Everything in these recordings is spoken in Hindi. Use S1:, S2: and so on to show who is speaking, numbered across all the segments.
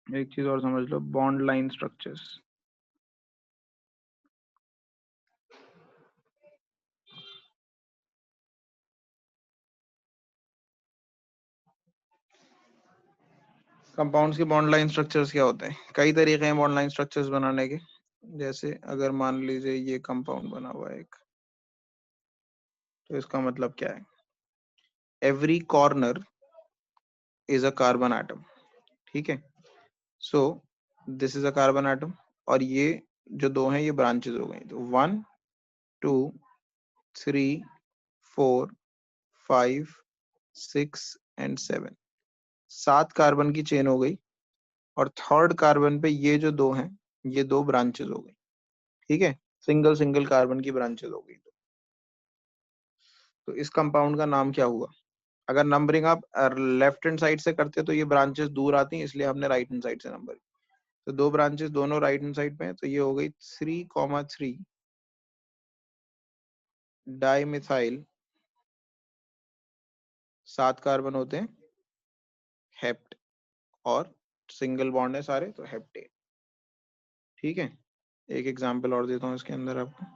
S1: एक चीज और समझ लो, बॉन्ड लाइन स्ट्रक्चर्स। कंपाउंड्स के बॉन्ड लाइन स्ट्रक्चर्स क्या होते हैं? कई तरीके हैं बॉन्ड लाइन स्ट्रक्चर्स बनाने के। जैसे अगर मान लीजिए ये कंपाउंड बना हुआ है एक, तो इसका मतलब क्या है? Every corner is a carbon atom. ठीक है, so this is a carbon atom, और ये जो दो हैं ये ब्रांचेस हो गई। तो 1 2 3 4 5 6 एंड 7, 7 कार्बन की चेन हो गई। और थर्ड कार्बन पे ये जो दो हैं, ये दो ब्रांचेस हो गई। ठीक है, सिंगल सिंगल कार्बन की ब्रांचेस हो गई। तो इस कंपाउंड का नाम क्या हुआ? अगर नंबरिंग आप लेफ्ट हैंड साइड से करते तो ये ब्रांचेस दूर आती हैं, इसलिए हमने राइट हैंड साइड से नंबर। तो दो ब्रांचेस दोनों राइट हैंड साइड पे हैं, तो ये हो गई 3,3 डाइमिथाइल। 7 कार्बन होते हैं, हेप्ट, और सिंगल बॉन्ड है सारे, तो हेप्टेन। ठीक है, एक एग्जांपल और देता हूँ इसके अंदर आपको।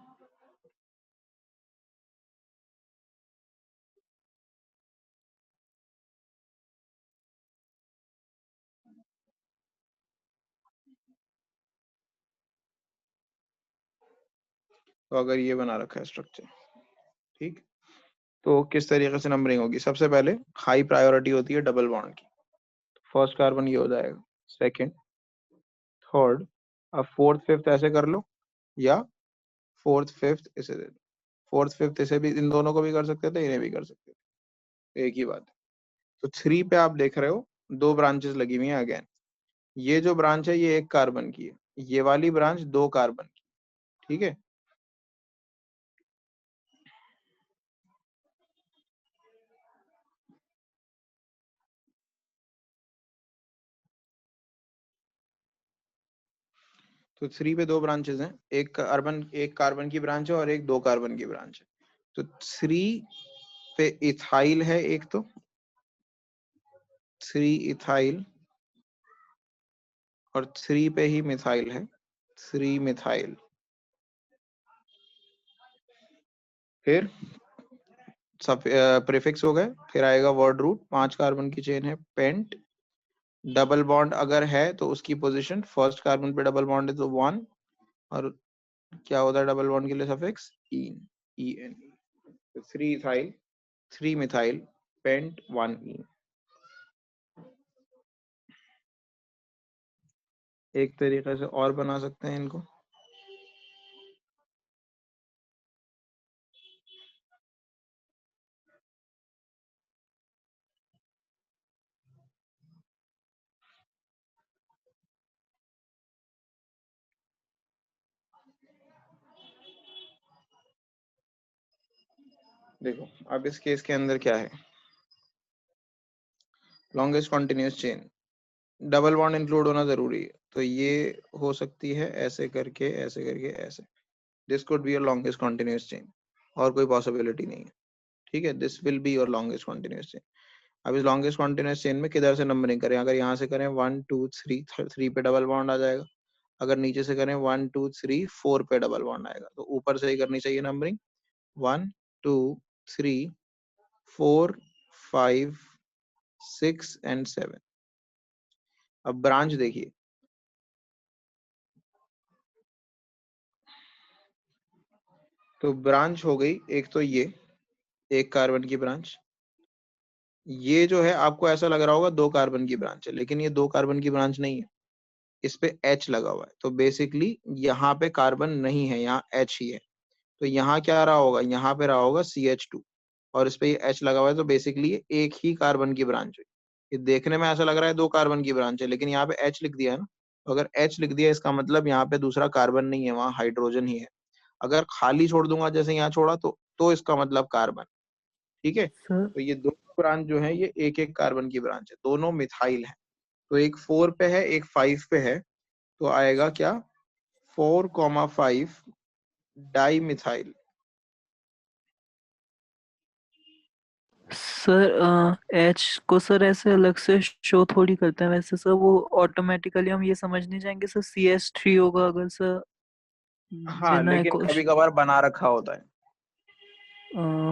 S1: तो अगर ये बना रखा है स्ट्रक्चर, ठीक, तो किस तरीके से नंबरिंग होगी? सबसे पहले हाई प्रायोरिटी होती है डबल बॉन्ड की। फर्स्ट कार्बन ये हो जाएगा, सेकंड, थर्ड, अब फोर्थ फिफ्थ ऐसे कर लो, या फोर्थ फिफ्थ इसे दे दो। फोर्थ फिफ्थ इसे भी, इन दोनों को भी कर सकते थे, इन्हें भी कर सकते थे, एक ही बात है। तो 3 पे आप देख रहे हो दो ब्रांचेस लगी हुई हैं अगेन। ये जो ब्रांच है ये 1 कार्बन की है, ये वाली ब्रांच 2 कार्बन की। ठीक है, तो 3 पे दो ब्रांचेस हैं, एक कार्बन की ब्रांच है और एक 2 कार्बन की ब्रांच है। तो 3 पे इथाइल है एक, तो 3 इथाइल, और 3 पे ही मिथाइल है, 3 मिथाइल। फिर सब प्रीफिक्स हो गए, फिर आएगा वर्ड रूट। 5 कार्बन की चेन है, पेंट। डबल बॉन्ड अगर है तो उसकी पोजीशन, फर्स्ट कार्बन पे डबल बॉन्ड है तो 1, और क्या होता है डबल बॉन्ड के लिए suffix? Ene, E N. 3 ethyl, 3 methyl, pent, 1 ene. एक तरीके से और बना सकते हैं इनको। देखो अब इस केस के अंदर क्या है, longest continuous chain, double bond include होना जरूरी है। तो ये हो सकती है ऐसे करके, ऐसे करके, ऐसे। This could be your longest continuous chain, और कोई पॉसिबिलिटी नहीं है। ठीक है, this will be your longest continuous chain. अब इस लॉन्गेस्ट कॉन्टिन्यूस चेन में किधर से नंबरिंग करें? अगर यहाँ से करें 1 2 3, 3 पे डबल बॉन्ड आ जाएगा। अगर नीचे से करें 1 2 3, 4 पे डबल बॉन्ड आएगा। तो ऊपर से ही करनी चाहिए नंबरिंग, 1 2 3 4 5 6 एंड 7। अब ब्रांच देखिए, तो ब्रांच हो गई एक, तो ये 1 कार्बन की ब्रांच। ये जो है आपको ऐसा लग रहा होगा 2 कार्बन की ब्रांच है, लेकिन ये 2 कार्बन की ब्रांच नहीं है, इस पे H लगा हुआ है। तो बेसिकली यहाँ पे कार्बन नहीं है, यहाँ H ही है। तो यहाँ क्या रहा होगा? यहाँ पे रहा होगा CH2, और इस पे ये H लगा हुआ है। तो बेसिकली ये एक ही कार्बन की ब्रांच है। ये देखने में ऐसा लग रहा है 2 कार्बन की ब्रांच है, लेकिन यहाँ पे H लिख दिया है ना। तो अगर H लिख दिया, इसका मतलब यहाँ पे दूसरा कार्बन नहीं है, वहाँ हाइड्रोजन ही है। अगर खाली छोड़ दूंगा जैसे यहाँ छोड़ा, तो इसका मतलब कार्बन। ठीक है,
S2: सर
S1: तो ये दोनों ब्रांच जो है ये एक एक कार्बन की ब्रांच है, दोनों मिथाइल है। तो एक 4 पे है, एक 5 पे है, तो आएगा क्या? 4,5 डाई मिथाइल।
S2: सर एच को सर ऐसे अलग से शो थोड़ी करते हैं वैसे सर, वो ऑटोमेटिकली हम ये समझ नहीं जाएंगे सर CS3 होगा अगर सर
S1: हाँ,
S2: बिना
S1: लेकिन
S2: एको।
S1: कभी कभार बना रखा होता है।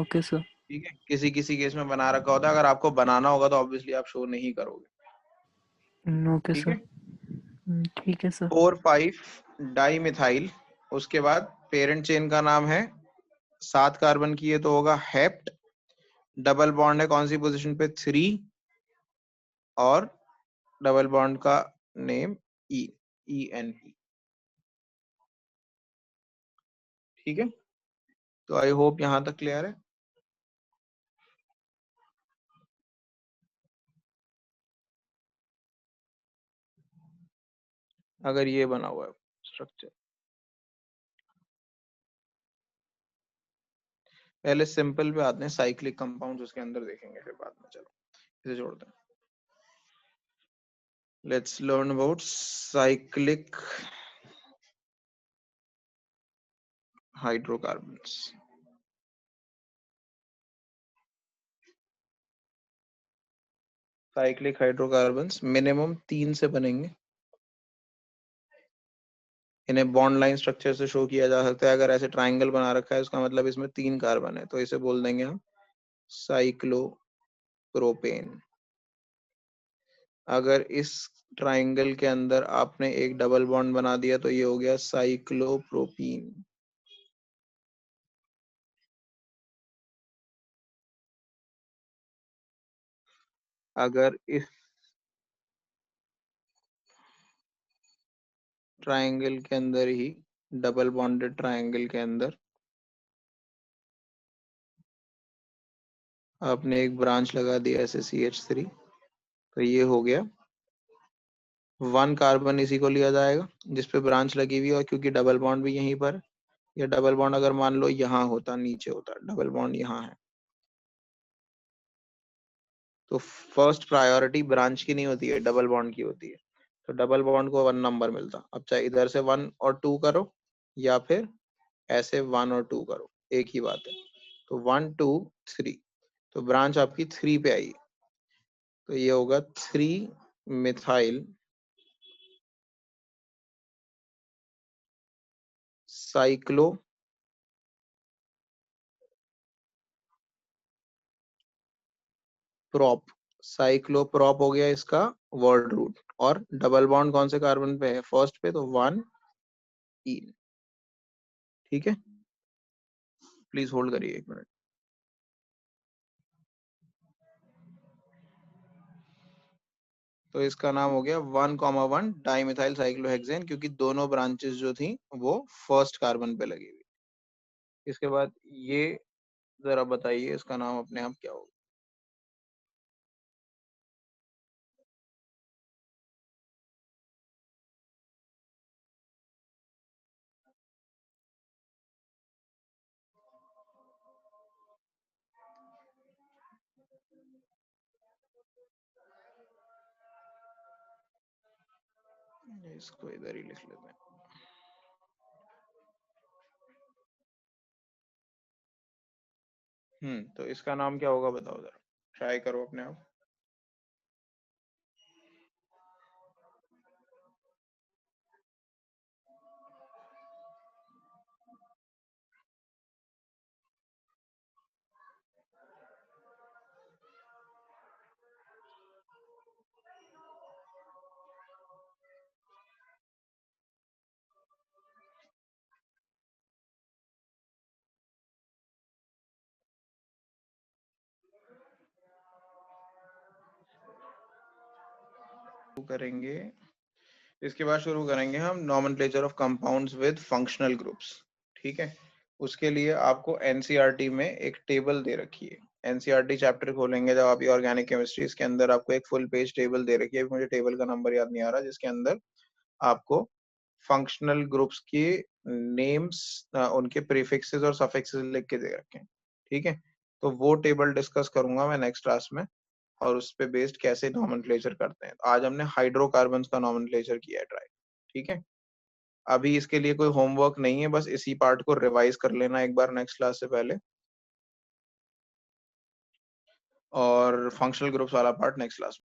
S2: Okay sir.
S1: ठीक है, किसी किसी केस में बना रखा होता है, अगर आपको बनाना होगा तो ऑब्वियसली आप शो नहीं करोगे।
S2: ओके
S1: ठीक
S2: सर।
S1: है।
S2: ठीक है सर।
S1: 4,5 डाई मिथाइल, उसके बाद पेरेंट चेन का नाम है, 7 कार्बन की है तो होगा हेप्ट। डबल बॉन्ड है कौन सी पोजीशन पे, 3, और डबल बॉन्ड का नेम EN। ठीक है, तो आई होप यहां तक क्लियर है। अगर ये बना हुआ है स्ट्रक्चर, पहले सिंपल पे आते हैं, साइक्लिक कंपाउंड्स उसके अंदर देखेंगे फिर बाद में। चलो इसे जोड़ते हैं। Let's learn about cyclic hydrocarbons. Cyclic hydrocarbons minimum 3 से बनेंगे। इन्हें बॉन्ड लाइन स्ट्रक्चर से शो किया जा सकता है। अगर ऐसे ट्राइंगल बना रखा है उसका मतलब इसमें 3 कार्बन है, तो इसे बोल देंगे हम साइक्लोप्रोपेन। अगर इस ट्राइंगल के अंदर आपने एक डबल बॉन्ड बना दिया तो ये हो गया साइक्लोप्रोपीन। अगर इस ट्राइंगल के अंदर ही, डबल बॉन्डेड ट्राइंगल के अंदर आपने एक ब्रांच लगा दिया ऐसे CH3, तो ये हो गया 1 कार्बन, इसी को लिया जाएगा जिसपे ब्रांच लगी हुई है, और क्योंकि डबल बॉन्ड भी यहीं पर, या डबल बॉन्ड अगर मान लो यहाँ होता, नीचे होता, डबल बॉन्ड यहाँ है, तो फर्स्ट प्रायोरिटी ब्रांच की नहीं होती है, डबल बॉन्ड की होती है। तो डबल बॉन्ड को 1 नंबर मिलता। अब चाहे इधर से 1 और 2 करो, या फिर ऐसे 1 और 2 करो, एक ही बात है। तो 1 2 3, तो ब्रांच आपकी 3 पे आई, तो ये होगा 3 मिथाइल साइक्लो प्रॉप। साइक्लोप्रॉप हो गया इसका वर्ड रूट, और डबल बॉन्ड कौन से कार्बन पे है, फर्स्ट पे, तो 1 ईन। ठीक है, प्लीज होल्ड करिए 1 मिनट। तो इसका नाम हो गया 1,1 डाइमिथाइल साइक्लोहेक्सेन, क्योंकि दोनों ब्रांचेस जो थी वो फर्स्ट कार्बन पे लगी हुई। इसके बाद ये जरा बताइए इसका नाम अपने आप क्या होगा। इसको इधर ही लिख लेते हैं। तो इसका नाम क्या होगा बताओ जरा, ट्राई करो अपने आप। करेंगे, इसके बाद शुरू करेंगे हम nomenclature of compounds with functional groups. ठीक है, उसके लिए आपको एनसीईआरटी में एक टेबल दे रखी है। एनसीईआरटी चैप्टर खोलेंगे जब आप, ऑर्गेनिक केमिस्ट्री, इसके अंदर आपको एक फुल पेज टेबल दे रखी है, मुझे टेबल का नंबर याद नहीं आ रहा, जिसके अंदर आपको फंक्शनल ग्रुप्स के नेम्स, उनके प्रीफिक्सेस और सफिक्सेस लिख के दे रखे हैं। ठीक है, तो वो टेबल डिस्कस करूंगा मैं नेक्स्ट क्लास में, और उस पे बेस्ड कैसे नॉमेनक्लेचर करते हैं। आज हमने हाइड्रोकार्बन्स का नॉमेनक्लेचर किया है ट्राई। ठीक है, अभी इसके लिए कोई होमवर्क नहीं है, बस इसी पार्ट को रिवाइज कर लेना एक बार नेक्स्ट क्लास से पहले। और फंक्शनल ग्रुप्स वाला पार्ट नेक्स्ट क्लास में।